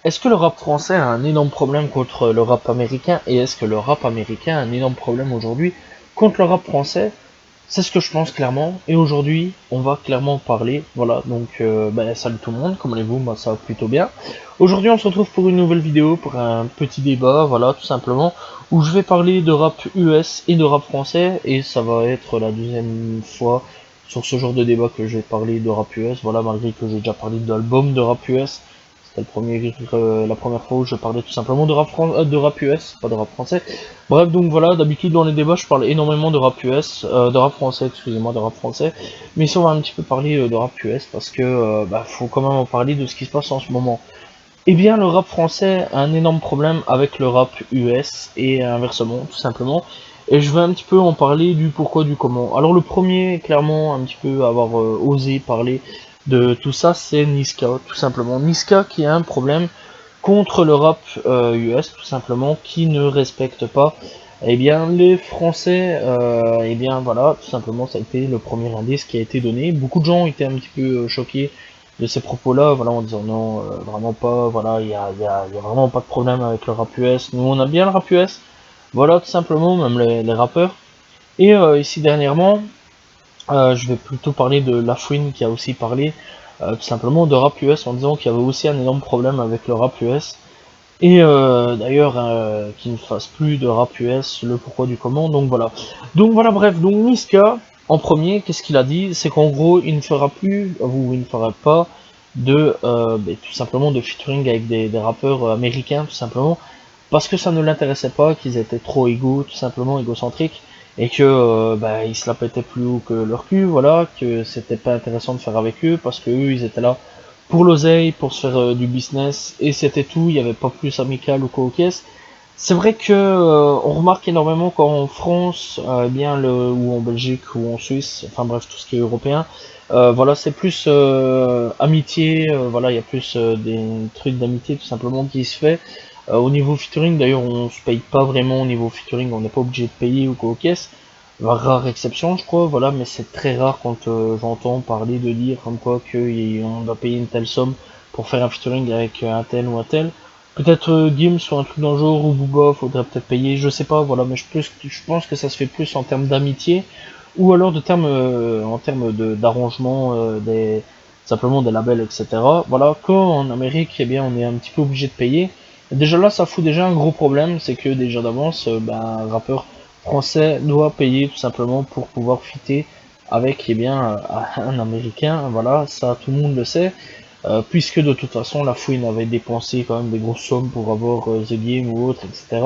Est-ce que le rap français a un énorme problème contre le rap américain et est-ce que le rap américain a un énorme problème aujourd'hui contre le rap français? C'est ce que je pense clairement et aujourd'hui on va clairement parler. Voilà, donc salut tout le monde, comment allez-vous? Moi ça va plutôt bien. Aujourd'hui on se retrouve pour une nouvelle vidéo, pour un petit débat, voilà tout simplement, où je vais parler de rap US et de rap français et ça va être la deuxième fois sur ce genre de débat que je vais parler de rap US, voilà, malgré que j'ai déjà parlé d'album de rap US. C'était la première fois où je parlais tout simplement de rap US, pas de rap français. Bref, donc voilà, d'habitude dans les débats, je parle énormément de rap US, de rap français, excusez-moi, de rap français. Mais ici, on va un petit peu parler de rap US parce que faut quand même en parler de ce qui se passe en ce moment. Eh bien, le rap français a un énorme problème avec le rap US et inversement, tout simplement. Et je vais un petit peu en parler du pourquoi, du comment. Alors le premier, clairement, un petit peu avoir osé parler de tout ça, c'est Niska, tout simplement. Niska qui a un problème contre le rap US, tout simplement, qui ne respecte pas, eh bien, les Français. Eh bien, voilà, tout simplement, ça a été le premier indice qui a été donné. Beaucoup de gens étaient un petit peu choqués de ces propos-là, voilà, en disant non, vraiment pas, voilà, il y a vraiment pas de problème avec le rap US. Nous, on a bien le rap US, voilà, tout simplement, même les rappeurs. Et ici, dernièrement, je vais plutôt parler de Lafouine qui a aussi parlé tout simplement de rap US en disant qu'il y avait aussi un énorme problème avec le rap US. Et d'ailleurs, qu'il ne fasse plus de rap US, le pourquoi du comment, donc voilà. Donc voilà, bref, donc Niska, en premier, qu'est-ce qu'il a dit? C'est qu'en gros, il ne fera plus, ou il ne fera pas de, tout simplement de featuring avec des rappeurs américains, tout simplement, parce que ça ne l'intéressait pas, qu'ils étaient trop égaux, tout simplement égocentriques, et que ils se la pétaient plus haut que leur cul, voilà, que c'était pas intéressant de faire avec eux, parce que eux, ils étaient là pour l'oseille, pour se faire du business, et c'était tout, il n'y avait pas plus amical ou quoi aux caisses. C'est vrai que on remarque énormément qu'en France, ou en Belgique ou en Suisse, enfin bref tout ce qui est européen, voilà c'est plus amitié, voilà il y a plus des trucs d'amitié tout simplement qui se fait. Au niveau featuring d'ailleurs on se paye pas vraiment au niveau featuring, on n'est pas obligé de payer ou quoi aux caisses. Rare exception je crois, voilà, mais c'est très rare quand j'entends parler de dire comme quoi qu'on doit payer une telle somme pour faire un featuring avec un tel ou un tel. Peut-être Gims ou un truc dans le genre, ou Booba, faudrait peut-être payer, je sais pas, voilà, mais je pense que ça se fait plus en termes d'amitié, ou alors en termes d'arrangement simplement des labels, etc. Voilà, qu'en Amérique, eh bien, on est un petit peu obligé de payer. Et déjà là, ça fout déjà un gros problème, c'est que déjà d'avance, un rappeur français doit payer tout simplement pour pouvoir fitter avec, un Américain, voilà, ça tout le monde le sait. Puisque de toute façon la fouine avait dépensé quand même des grosses sommes pour avoir The Game ou autre, etc.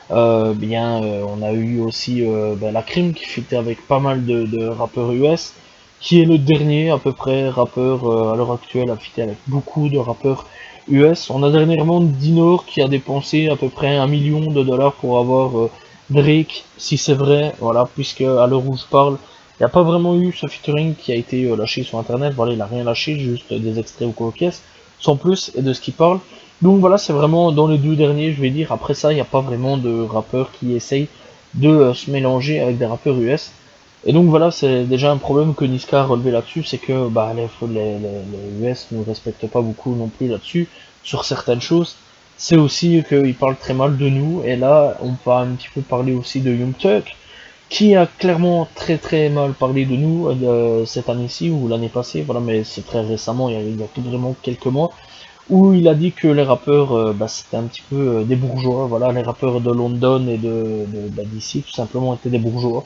On a eu aussi la Crime qui fitait avec pas mal de rappeurs US, qui est le dernier à peu près rappeur à l'heure actuelle à fitter avec beaucoup de rappeurs US. On a dernièrement Dinor qui a dépensé à peu près 1 million de dollars pour avoir Drake, si c'est vrai, voilà, puisque à l'heure où je parle, il n'y a pas vraiment eu ce featuring qui a été lâché sur internet, voilà, il a rien lâché, juste des extraits ou quoi aux caisses, sans plus, et de ce qu'il parle. Donc voilà, c'est vraiment dans les deux derniers, je vais dire. Après ça, il n'y a pas vraiment de rappeurs qui essayent de se mélanger avec des rappeurs US. Et donc voilà, c'est déjà un problème que Niska a relevé là-dessus, c'est que les US ne respectent pas beaucoup non plus là-dessus, sur certaines choses. C'est aussi qu'ils parlent très mal de nous, et là, on va un petit peu parler aussi de Young Thug, qui a clairement très très mal parlé de nous cette année-ci ou l'année passée, voilà, mais c'est très récemment, il y a tout vraiment quelques mois, où il a dit que les rappeurs, c'était un petit peu des bourgeois, voilà, les rappeurs de London et d'ici, tout simplement, étaient des bourgeois,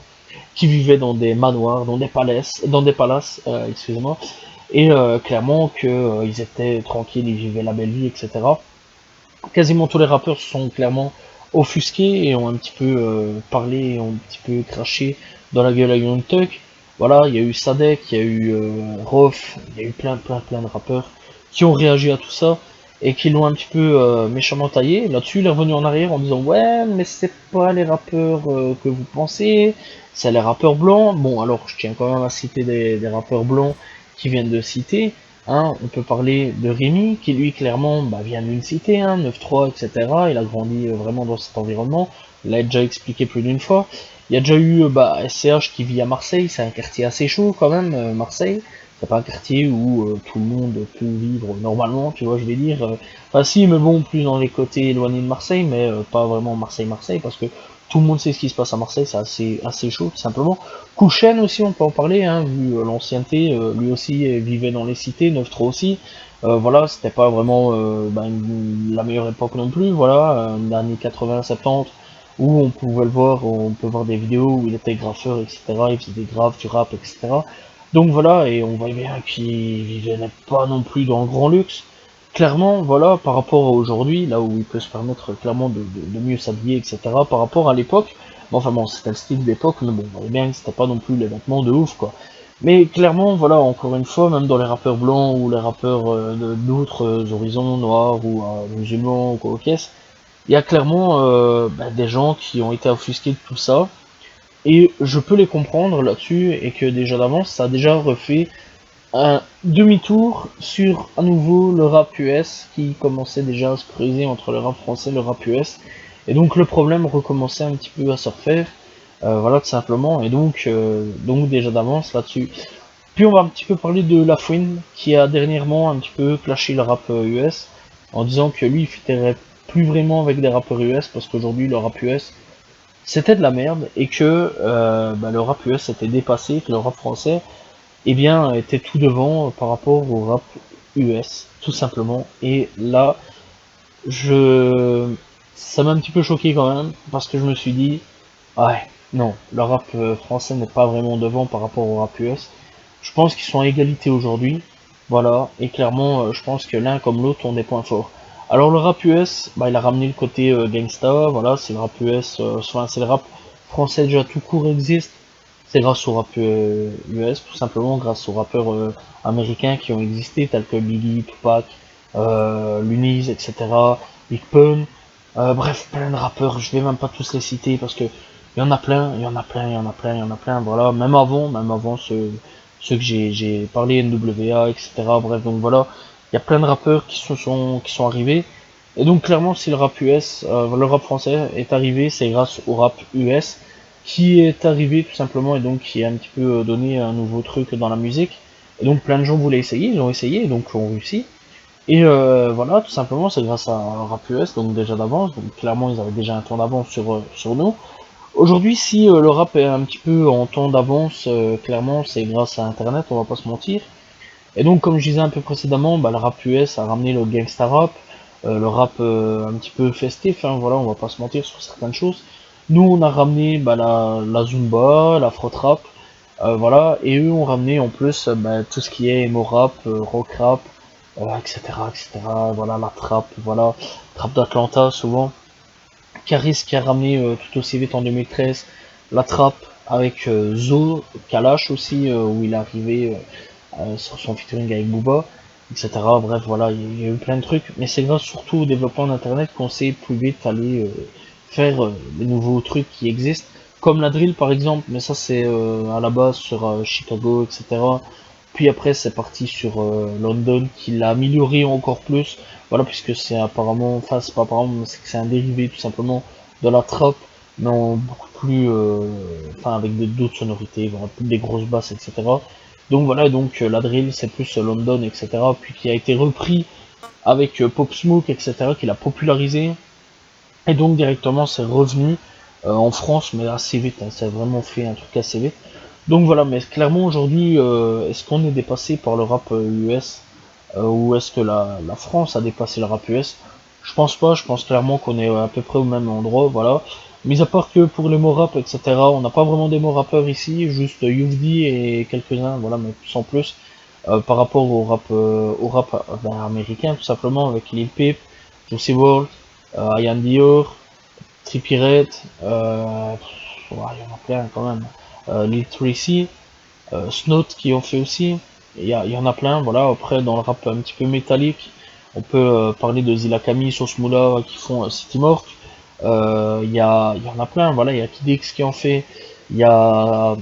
qui vivaient dans des manoirs, dans des palaces, excusez-moi, et clairement que ils étaient tranquilles, ils vivaient la belle vie, etc. Quasiment tous les rappeurs se sont clairement offusqués et ont un petit peu parlé, ont un petit peu craché dans la gueule à Young Thug. Voilà, il y a eu Sadek, il y a eu Rof, il y a eu plein de rappeurs qui ont réagi à tout ça et qui l'ont un petit peu méchamment taillé. Là-dessus, il est revenu en arrière en disant ouais, mais c'est pas les rappeurs que vous pensez, c'est les rappeurs blancs. Bon, alors je tiens quand même à citer des rappeurs blancs qui viennent de citer. Hein, on peut parler de Rémi, qui lui clairement vient d'une cité, 9-3, etc. Il a grandi vraiment dans cet environnement. Il l'a déjà expliqué plus d'une fois. Il y a déjà eu SCH qui vit à Marseille, c'est un quartier assez chaud quand même, Marseille. c'est pas un quartier où tout le monde peut vivre normalement, tu vois, je vais dire. Enfin si, mais bon, plus dans les côtés éloignés de Marseille, mais pas vraiment Marseille-Marseille, parce que tout le monde sait ce qui se passe à Marseille, c'est assez chaud, tout simplement. Kouchen aussi, on peut en parler, hein, vu l'ancienneté, lui aussi vivait dans les cités, 9-3 aussi. Voilà, c'était pas vraiment la meilleure époque non plus, voilà, années 80-70, où on pouvait le voir, on peut voir des vidéos où il était graffeur, etc., il faisait des graphes, du rap, etc. Donc voilà, et on voyait bien qu'il vivait pas non plus dans le grand luxe. Clairement, voilà, par rapport à aujourd'hui, là où il peut se permettre clairement de mieux s'habiller, etc., par rapport à l'époque, bon, enfin bon, c'était le style d'époque, mais bon, on voyait bien que c'était pas non plus les vêtements de ouf, quoi. Mais clairement, voilà, encore une fois, même dans les rappeurs blancs ou les rappeurs d'autres horizons noirs ou musulmans ou quoi, il y a clairement des gens qui ont été offusqués de tout ça, et je peux les comprendre là-dessus, et que déjà d'avance, ça a déjà refait un demi-tour sur à nouveau le rap US qui commençait déjà à se creuser entre le rap français et le rap US. Et donc le problème recommençait un petit peu à se refaire, voilà tout simplement, et donc déjà d'avance là-dessus. Puis on va un petit peu parler de La Fouine qui a dernièrement un petit peu clashé le rap US en disant que lui il fitterait plus vraiment avec des rappeurs US parce qu'aujourd'hui le rap US c'était de la merde et que le rap US était dépassé, que le rap français eh bien, était tout devant par rapport au rap US, tout simplement. Et là, je, ça m'a un petit peu choqué quand même, parce que je me suis dit, ouais, non, le rap français n'est pas vraiment devant par rapport au rap US. Je pense qu'ils sont à égalité aujourd'hui, voilà, et clairement, je pense que l'un comme l'autre ont des points forts. Alors le rap US, il a ramené le côté gangsta, voilà, c'est le rap US, enfin c'est le rap français déjà tout court existe, c'est grâce au rap US, tout simplement grâce aux rappeurs américains qui ont existé, tels que Biggie, Tupac, Luniz, etc., Big Pun, bref, plein de rappeurs, je vais même pas tous les citer parce que il y en a plein, il y en a plein, il y en a plein, il y en a plein, voilà, même avant ceux que j'ai parlé, NWA, etc., bref, donc voilà, il y a plein de rappeurs qui sont arrivés, et donc clairement si le rap US, le rap français est arrivé, c'est grâce au rap US, qui est arrivé tout simplement et donc qui a un petit peu donné un nouveau truc dans la musique. Et donc plein de gens voulaient essayer, ils ont essayé, et donc ont réussi. Et voilà, tout simplement, c'est grâce à Rap US, donc déjà d'avance, donc clairement ils avaient déjà un temps d'avance sur nous. Aujourd'hui, si le rap est un petit peu en temps d'avance, clairement c'est grâce à Internet, on va pas se mentir. Et donc comme je disais un peu précédemment, le rap US a ramené le gangsta rap, le rap un petit peu festif, hein, voilà, on va pas se mentir sur certaines choses. Nous on a ramené la Zumba, la frot rap, voilà, et eux ont ramené en plus tout ce qui est emo rap, rock rap, etc., etc., voilà, la trap, voilà, trap d'Atlanta souvent. Caris qui a ramené tout aussi vite en 2013 la trap avec Zo, Kalash aussi, où il est arrivé sur son featuring avec Booba, etc. Bref, voilà, il y a eu plein de trucs, mais c'est grâce surtout au développement d'Internet qu'on sait plus vite aller faire les nouveaux trucs qui existent, comme la drill par exemple, mais ça c'est à la base sur Chicago, etc. Puis après c'est parti sur London qui l'a amélioré encore plus, voilà, puisque c'est apparemment, enfin c'est pas apparemment, mais c'est que c'est un dérivé tout simplement de la trap, mais en beaucoup plus, enfin avec d'autres sonorités, voilà, des grosses basses, etc. Donc voilà, donc la drill c'est plus London, etc. Puis qui a été repris avec Pop Smoke, etc. qui l'a popularisé. Et donc directement c'est revenu en France, mais assez vite, hein, ça a vraiment fait un truc assez vite. Donc voilà, mais clairement aujourd'hui, est-ce qu'on est dépassé par le rap US ou est-ce que la France a dépassé le rap US? Je pense pas, je pense clairement qu'on est à peu près au même endroit, voilà. Mis à part que pour les mots rap, etc., on n'a pas vraiment des mots rappeurs ici, juste Youvdi et quelques-uns, voilà, mais sans plus. Par rapport au rap américain, tout simplement, avec Lil Peep, Juicy WRLD, Ian Dior, Trippie Redd, il y en a plein quand même. Lil Tracy, Snot qui en fait aussi. Il y en a plein, voilà. Après, dans le rap un petit peu métallique, on peut parler de Zilla Kami, Sauce Moula qui font City Mork. Il y en a plein, voilà. Il y a Kid X qui en fait. Il y a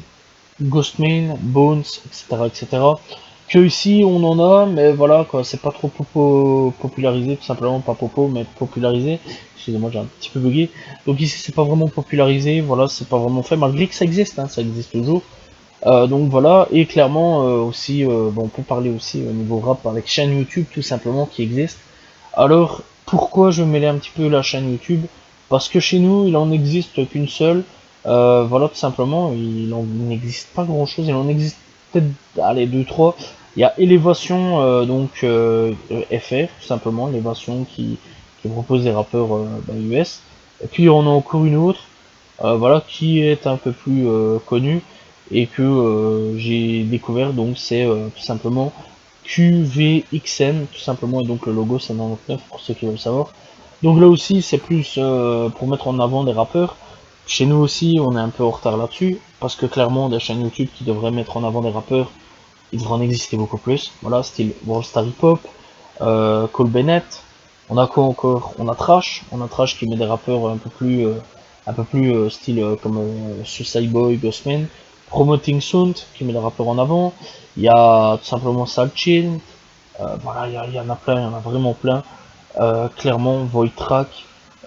Ghostman, Bones, etc., etc. Que ici on en a, mais voilà quoi, c'est pas trop popularisé, tout simplement pas popo, mais popularisé. Excusez-moi, j'ai un petit peu bugué. Donc ici c'est pas vraiment popularisé, voilà, c'est pas vraiment fait, malgré que ça existe, hein, ça existe toujours. Donc voilà, et clairement aussi, bon, on peut parler aussi au niveau rap avec chaîne YouTube tout simplement qui existe. Alors, pourquoi je mêlais un petit peu la chaîne YouTube? Parce que chez nous, il en existe qu'une seule. Voilà, tout simplement, il n'existe pas grand-chose. Il en existe peut-être, allez, deux, trois. Il y a Élévation, FR, tout simplement, Élévation qui propose des rappeurs US. Et puis on a encore une autre, voilà, qui est un peu plus connue et que j'ai découvert. Donc c'est tout simplement QVXN, tout simplement, et donc le logo c'est 99 pour ceux qui veulent savoir. Donc là aussi c'est plus pour mettre en avant des rappeurs. Chez nous aussi on est un peu en retard là-dessus, parce que clairement des chaînes YouTube qui devraient mettre en avant des rappeurs, il devrait en exister beaucoup plus. Voilà, style Worldstar Hip Hop, Cole Bennett. On a quoi encore? On a Trash qui met des rappeurs un peu plus style comme Suicide Boy, Ghostman. Promoting Sound qui met des rappeurs en avant. Il y a tout simplement Salchin. Voilà, il y en a plein, il y en a vraiment plein. Clairement, Void Track.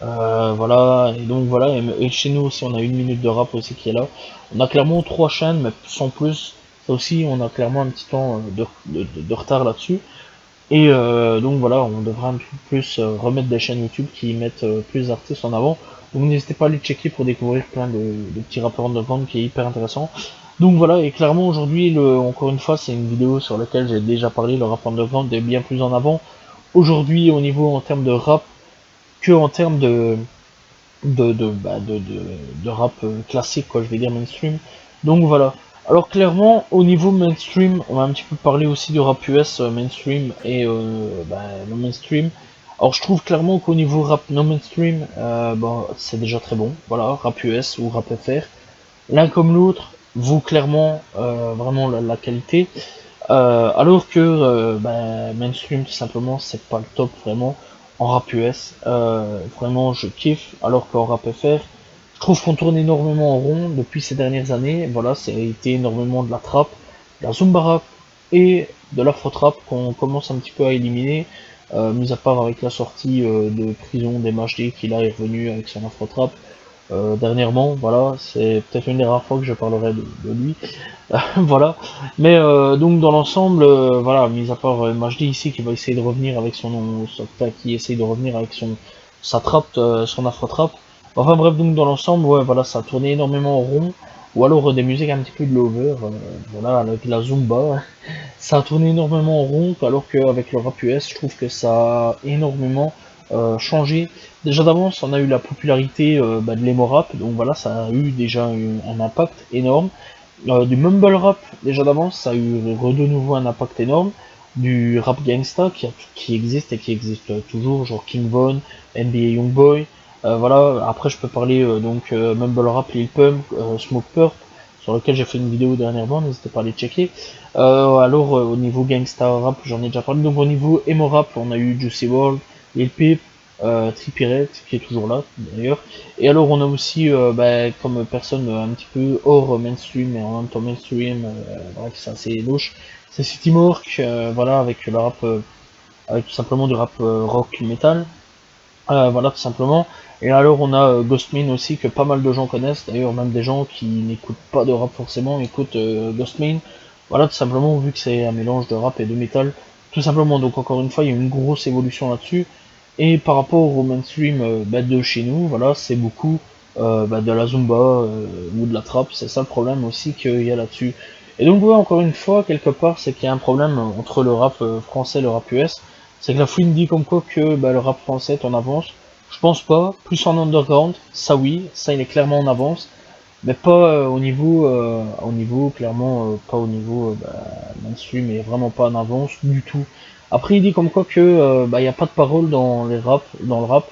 Voilà, et donc voilà, et chez nous aussi on a une minute de rap aussi qui est là. On a clairement trois chaînes, mais sans plus. Ça aussi, on a clairement un petit temps de retard là-dessus. Et donc voilà, on devrait un peu plus remettre des chaînes YouTube qui mettent plus d'artistes en avant. Donc n'hésitez pas à les checker pour découvrir plein de petits rappeurs underground qui est hyper intéressant. Donc voilà, et clairement aujourd'hui, encore une fois, c'est une vidéo sur laquelle j'ai déjà parlé, le rap underground est bien plus en avant. Aujourd'hui, au niveau en termes de rap, que en termes de rap classique, quoi, je vais dire mainstream. Donc voilà. Alors clairement, au niveau mainstream, on va un petit peu parler aussi du rap US mainstream et non mainstream. Alors je trouve clairement qu'au niveau rap non mainstream, c'est déjà très bon. Voilà, rap US ou rap FR. L'un comme l'autre vaut clairement vraiment la qualité. Alors que mainstream tout simplement c'est pas le top vraiment en rap US. Vraiment je kiffe. Alors qu'en rap FR, je trouve qu'on tourne énormément en rond depuis ces dernières années. Voilà, ça a été énormément de la trap, de la zumba rap et de l'afro trap qu'on commence un petit peu à éliminer. Mis à part avec la sortie de prison d'MHD qui là est revenu avec son afro trap. Dernièrement, voilà, c'est peut-être une des rares fois que je parlerai de lui. Voilà. Mais donc dans l'ensemble, voilà, mis à part MHD ici qui va essayer de revenir avec qui essaye de revenir avec sa trappe, son afro trap. Enfin bref, donc dans l'ensemble, ouais, voilà, ça a tourné énormément en rond. Ou alors des musiques un petit peu de l'over, voilà, avec la zumba. Ça a tourné énormément en rond, alors qu'avec le rap US, je trouve que ça a énormément changé. Déjà d'avance, on a eu la popularité de l'emo rap, donc voilà, ça a eu déjà un impact énorme. Du mumble rap, déjà d'avance, ça a eu de nouveau un impact énorme. Du rap gangsta qui existe et qui existe toujours, genre King Von, NBA Youngboy. Voilà, après je peux parler mumble rap, Lil Pump, Smoke Purp, sur lequel j'ai fait une vidéo dernièrement, n'hésitez pas à les checker. Au niveau gangsta rap, j'en ai déjà parlé. Donc au niveau emo rap, on a eu Juicy WRLD, Lil Peep, Trippie Redd, qui est toujours là d'ailleurs. Et alors on a aussi comme personne un petit peu hors mainstream mais en même temps mainstream, bref c'est assez louche, c'est City Mork, voilà, avec le rap, avec tout simplement du rap rock metal. Voilà, tout simplement. Et alors on a Ghostmin aussi que pas mal de gens connaissent, d'ailleurs même des gens qui n'écoutent pas de rap forcément écoutent Ghostmin. Voilà, tout simplement, vu que c'est un mélange de rap et de métal, tout simplement. Donc encore une fois, il y a une grosse évolution là-dessus. Et par rapport au mainstream de chez nous, voilà, c'est beaucoup de la zumba ou de la trap, c'est ça le problème aussi qu'il y a là-dessus. Et donc ouais, encore une fois, quelque part, c'est qu'il y a un problème entre le rap français et le rap US. C'est que la fouine dit comme quoi que le rap français est en avance. Je pense pas, plus en underground, ça oui, ça il est clairement en avance, mais pas au niveau clairement pas au niveau mainstream, et vraiment pas en avance du tout. Après il dit comme quoi que y a pas de parole dans le rap.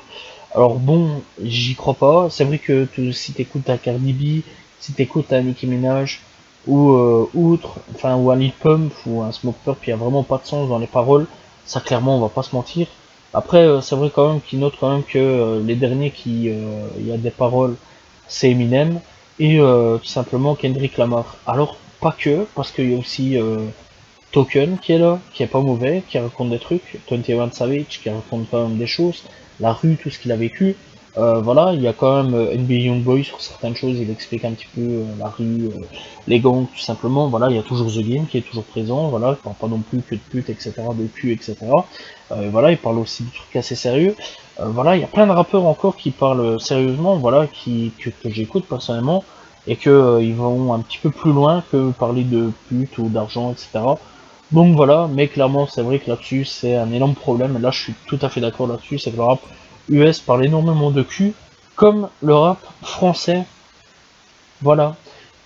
Alors bon, j'y crois pas. C'est vrai que si t'écoutes à Cardi B, si t'écoutes à Nicki Minaj ou un Lil Pump ou un Smoke Purp, il y a vraiment pas de sens dans les paroles. Ça clairement, on va pas se mentir. Après, c'est vrai quand même qu'il note quand même que les derniers il y a des paroles, c'est Eminem et tout simplement Kendrick Lamar. Alors pas que, parce qu'il y a aussi Token qui est là, qui est pas mauvais, qui raconte des trucs, 21 Savage qui raconte quand même des choses, la rue, tout ce qu'il a vécu. Voilà, il y a quand même NBA Youngboy sur certaines choses, il explique un petit peu la rue, les gangs, tout simplement. Voilà, il y a toujours The Game qui est toujours présent, voilà, il parle pas non plus que de pute, etc., de cul, etc. Voilà, il parle aussi de trucs assez sérieux. Voilà, il y a plein de rappeurs encore qui parlent sérieusement, voilà, que j'écoute personnellement, et que ils vont un petit peu plus loin que parler de pute ou d'argent, etc. Donc voilà, mais clairement, c'est vrai que là-dessus, c'est un énorme problème. Et là, je suis tout à fait d'accord là-dessus, c'est que le rap US parle énormément de cul, comme le rap français, voilà.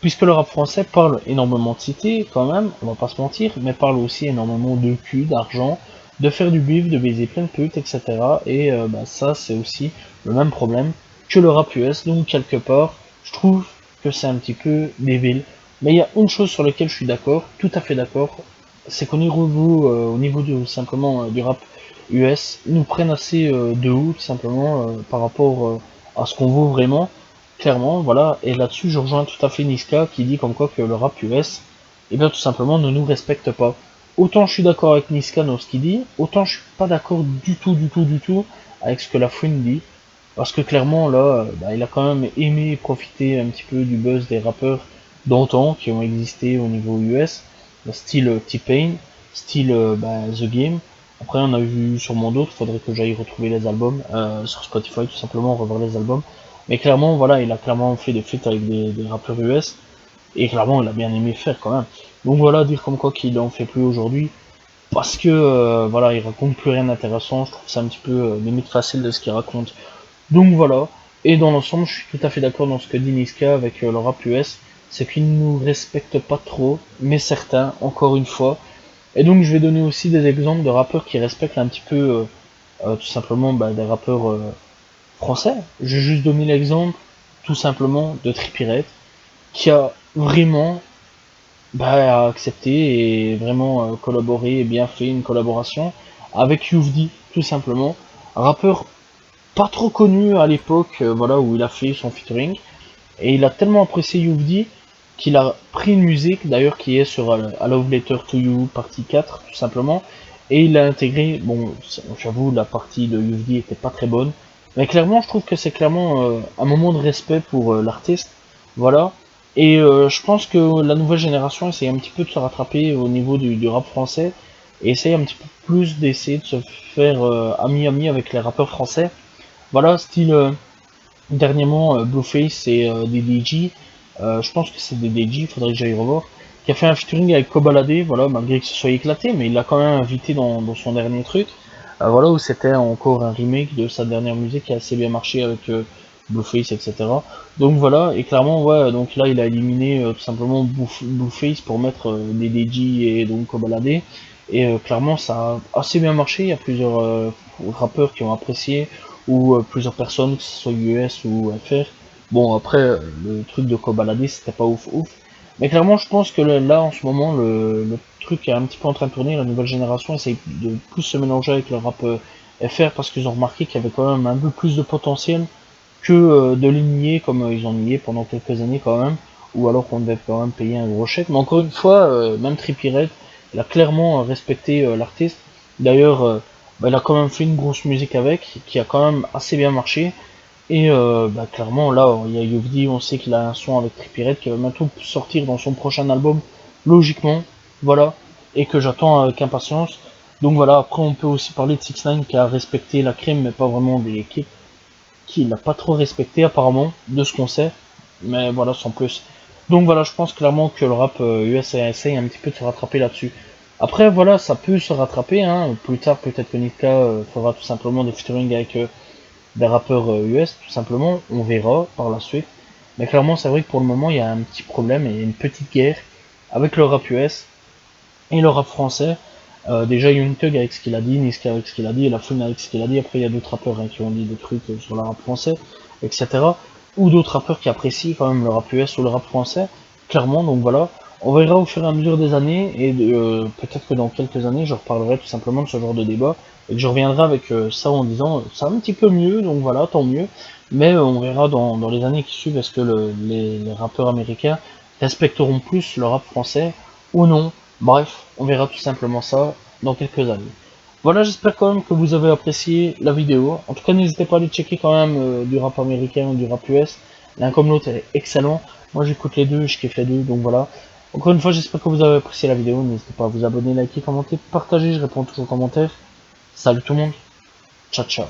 Puisque le rap français parle énormément de cité, quand même, on va pas se mentir, mais parle aussi énormément de cul, d'argent, de faire du bif, de baiser plein de putes, etc. Et bah, ça, c'est aussi le même problème que le rap US. Donc, quelque part, je trouve que c'est un petit peu débile. Mais il y a une chose sur laquelle je suis d'accord, tout à fait d'accord, c'est qu'au niveau, au niveau simplement du rap US, ils nous prennent assez de haut, tout simplement, par rapport à ce qu'on vaut vraiment. Clairement, voilà, et là-dessus je rejoins tout à fait Niska qui dit comme quoi que le rap US, eh bien tout simplement ne nous respecte pas. Autant je suis d'accord avec Niska dans ce qu'il dit, autant je suis pas d'accord du tout avec ce que la Fouine dit. Parce que clairement là, bah, il a quand même aimé profiter un petit peu du buzz des rappeurs d'antan qui ont existé au niveau US, style T-Pain, style bah, The Game. Après on a vu sûrement d'autres, faudrait que j'aille retrouver les albums sur Spotify tout simplement, revoir les albums. Mais clairement voilà, il a clairement fait des feats avec des rappeurs US, et clairement il a bien aimé faire quand même. Donc voilà, dire comme quoi qu'il en fait plus aujourd'hui, parce que voilà, il raconte plus rien d'intéressant, je trouve ça un petit peu limite facile de ce qu'il raconte. Donc voilà, et dans l'ensemble, je suis tout à fait d'accord dans ce que dit Niska avec le rap US, c'est qu'il ne nous respecte pas trop, mais certains, encore une fois. Et donc je vais donner aussi des exemples de rappeurs qui respectent un petit peu tout simplement bah, des rappeurs français. Je vais juste donner l'exemple tout simplement de Trippie Redd, qui a vraiment bah, accepté et vraiment collaboré et bien fait une collaboration avec Youf D, tout simplement. Un rappeur pas trop connu à l'époque, voilà, où il a fait son featuring. Et il a tellement apprécié Youf D qu'il a pris une musique, d'ailleurs, qui est sur A Love Letter to You, partie 4, tout simplement. Et il l'a intégré, bon, j'avoue, la partie de Youf D était pas très bonne. Mais clairement, je trouve que c'est clairement un moment de respect pour l'artiste. Voilà. Et je pense que la nouvelle génération essaye un petit peu de se rattraper au niveau du rap français. Et essaye un petit peu plus d'essayer de se faire ami-ami avec les rappeurs français. Voilà, style dernièrement Blueface et DDG, je pense que c'est DDG, il faudrait que j'aille revoir, qui a fait un featuring avec Kobalade, voilà, malgré que ce soit éclaté, mais il l'a quand même invité dans son dernier truc, voilà, où c'était encore un remake de sa dernière musique qui a assez bien marché avec Blueface, etc. Donc voilà, et clairement, ouais, donc là il a éliminé tout simplement Blueface pour mettre DDG et donc Kobalade, et clairement ça a assez bien marché, il y a plusieurs rappeurs qui ont apprécié, ou plusieurs personnes, que ce soit US ou FR. Bon, après, le truc de Kobalade, c'était pas ouf ouf. Mais clairement, je pense que là, en ce moment, le truc est un petit peu en train de tourner. La nouvelle génération essaye de plus se mélanger avec le rap FR parce qu'ils ont remarqué qu'il y avait quand même un peu plus de potentiel que de les nier comme ils ont nié pendant quelques années quand même. Ou alors qu'on devait quand même payer un gros chèque. Mais encore une fois, même Trippie Redd, il a clairement respecté l'artiste. D'ailleurs, bah, il a quand même fait une grosse musique avec, qui a quand même assez bien marché. Et bah, clairement, là, il y a Yovdi, on sait qu'il a un son avec Trippie Redd qui va bientôt sortir dans son prochain album, logiquement, voilà, et que j'attends avec impatience. Donc voilà, après on peut aussi parler de 6 ix qui a respecté la crème, mais pas vraiment de l'équipe, qui l'a pas trop respecté apparemment, de ce qu'on sait, mais voilà, sans plus. Donc voilà, je pense clairement que le rap US essaye un petit peu de se rattraper là-dessus. Après voilà, ça peut se rattraper, hein. Plus tard peut-être que Nika fera tout simplement des featuring avec des rappeurs US, tout simplement, on verra par la suite. Mais clairement, c'est vrai que pour le moment, il y a un petit problème et une petite guerre avec le rap US et le rap français. Déjà Young Thug avec ce qu'il a dit, Niska avec ce qu'il a dit, et la Fun avec ce qu'il a dit. Après, il y a d'autres rappeurs qui ont dit des trucs sur le rap français, etc. Ou d'autres rappeurs qui apprécient quand même le rap US ou le rap français, clairement. Donc voilà, on verra au fur et à mesure des années, et peut-être que dans quelques années, je reparlerai tout simplement de ce genre de débat, et que je reviendrai avec ça en disant ça va un petit peu mieux, donc voilà, tant mieux. Mais on verra dans les années qui suivent, est-ce que les rappeurs américains respecteront plus le rap français ou non. Bref, on verra tout simplement ça dans quelques années. Voilà, j'espère quand même que vous avez apprécié la vidéo. En tout cas, n'hésitez pas à aller checker quand même du rap américain ou du rap US. L'un comme l'autre est excellent. Moi, j'écoute les deux, je kiffe les deux, donc voilà. Encore une fois, j'espère que vous avez apprécié la vidéo. N'hésitez pas à vous abonner, liker, commenter, partager. Je réponds toujours aux commentaires. Salut tout le monde. Ciao, ciao.